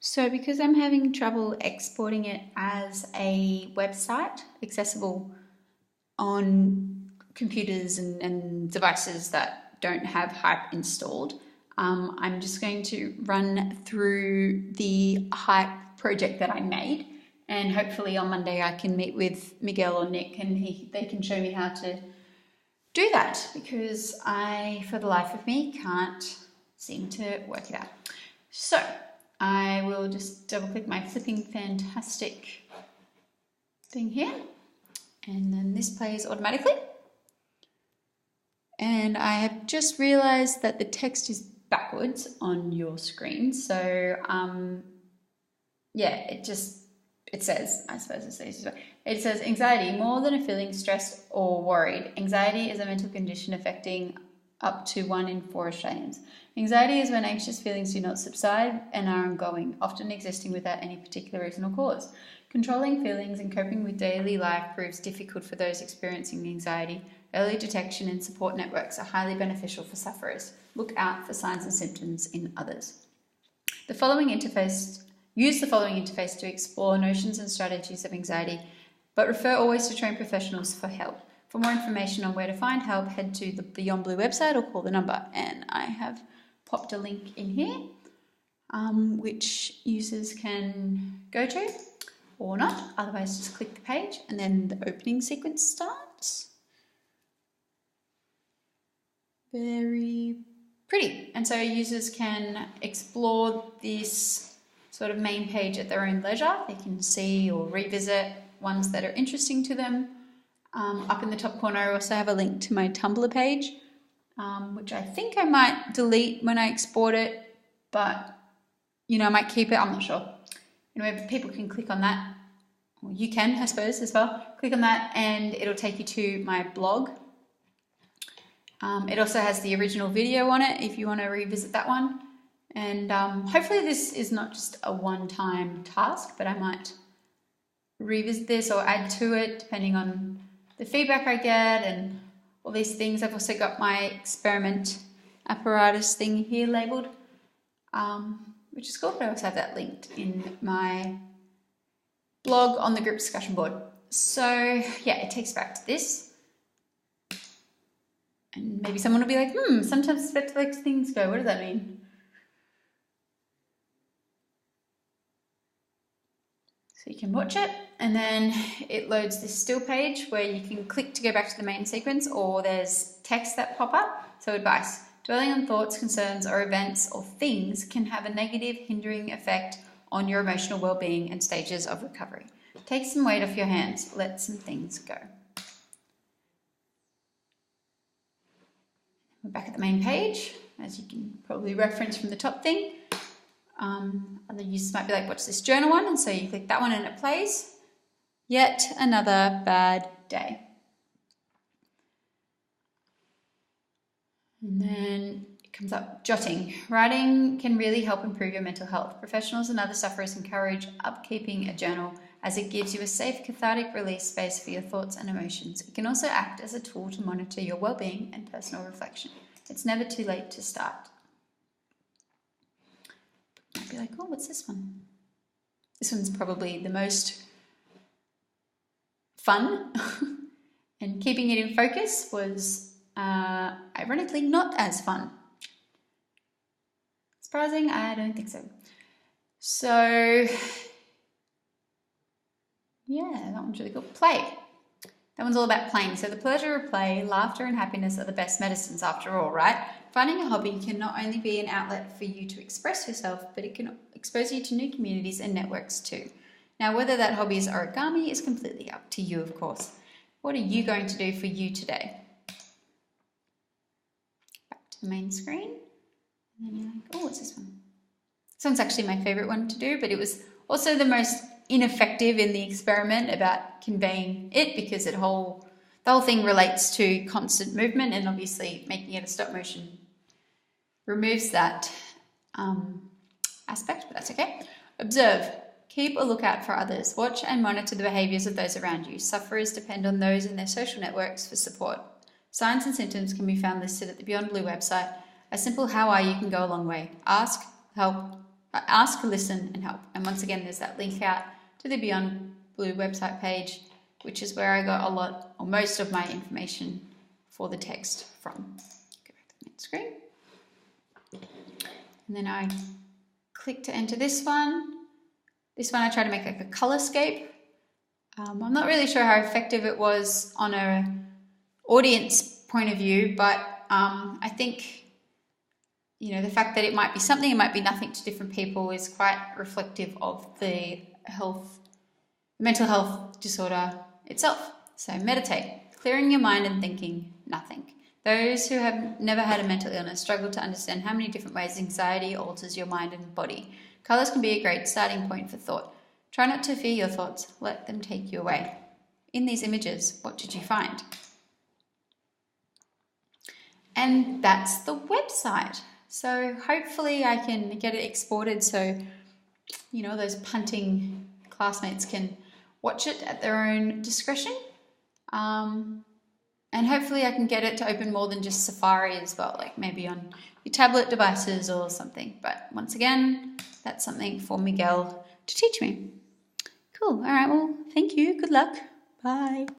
So because I'm having trouble exporting it as a website accessible on computers and devices that don't have Hype installed, I'm just going to run through the Hype project that I made, and hopefully on Monday I can meet with Miguel or Nick and they can show me how to do that, because I, for the life of me, can't seem to work it out. So I will just double click my flipping fantastic thing here, and then this plays automatically. And I have just realized that the text is backwards on your screen. So yeah, it says, I suppose it says anxiety, more than a feeling stressed or worried. Anxiety is a mental condition affecting up to 1 in 4 Australians. Anxiety is when anxious feelings do not subside and are ongoing, often existing without any particular reason or cause. Controlling feelings and coping with daily life proves difficult for those experiencing anxiety. Early detection and support networks are highly beneficial for sufferers. Look out for signs and symptoms in others. Use the following interface to explore notions and strategies of anxiety, but refer always to trained professionals for help. For more information on where to find help, head to the Beyond Blue website or call the number. And I have popped a link in here, which users can go to or not. Otherwise, just click the page and then the opening sequence starts. Very pretty. And so users can explore this sort of main page at their own leisure. They can see or revisit ones that are interesting to them. Up in the top corner, I also have a link to my Tumblr page, which I think I might delete when I export it, but I might keep it, I'm not sure. Anyway, people can click on that, or you can, I suppose, as well. Click on that and it'll take you to my blog. It also has the original video on it if you want to revisit that one. And hopefully this is not just a one-time task, but I might revisit this or add to it depending on the feedback I get and all these things. I've also got my experiment apparatus thing here labeled, which is cool, but I also have that linked in my blog on the group discussion board. So yeah, it takes back to this. And maybe someone will be like, sometimes expect to let things go. What does that mean? So you can watch it, and then it loads this still page where you can click to go back to the main sequence, or there's text that pop up. So advice: dwelling on thoughts, concerns, or events or things can have a negative, hindering effect on your emotional well-being and stages of recovery. Take some weight off your hands. Let some things go. We're back at the main page, as you can probably reference from the top thing. Other users might be like, what's this journal one? And so you click that one and it plays. Yet another bad day. And then it comes up, jotting. Writing can really help improve your mental health. Professionals and other sufferers encourage upkeeping a journal as it gives you a safe, cathartic release space for your thoughts and emotions. It can also act as a tool to monitor your well-being and personal reflection. It's never too late to start. Might be like, oh, what's this one? This one's probably the most fun. And keeping it in focus was ironically not as fun. Surprising? I don't think so. So yeah, that one's really cool. Play. That one's all about playing. So the pleasure of play, laughter and happiness are the best medicines after all, right? Finding a hobby can not only be an outlet for you to express yourself, but it can expose you to new communities and networks too. Now, whether that hobby is origami is completely up to you, of course. What are you going to do for you today? Back to the main screen. And then you're like, oh, what's this one? This one's actually my favorite one to do, but it was also the most ineffective in the experiment about conveying it, because the whole thing relates to constant movement, and obviously making it a stop motion removes that aspect, but that's okay. Observe. Keep a lookout for others. Watch and monitor the behaviours of those around you. Sufferers depend on those in their social networks for support. Signs and symptoms can be found listed at the Beyond Blue website. A simple how are you can go a long way. Ask, help, ask, listen, and help. And once again, there's that link out to the Beyond Blue website page, which is where I got a lot or most of my information for the text from. Go back to the main screen. And then I click to enter this one. This one I try to make like a colorscape. I'm not really sure how effective it was on an audience point of view, but I think, you know, the fact that it might be something, it might be nothing to different people is quite reflective of the mental health disorder itself. So meditate, clearing your mind and thinking nothing. Those who have never had a mental illness struggle to understand how many different ways anxiety alters your mind and body. Colours can be a great starting point for thought. Try not to fear your thoughts, let them take you away. In these images, what did you find? And that's the website. So hopefully I can get it exported so, you know, those punting classmates can watch it at their own discretion. And hopefully I can get it to open more than just Safari as well, like maybe on your tablet devices or something. But once again, that's something for Miguel to teach me. Cool. All right. Well, thank you. Good luck. Bye.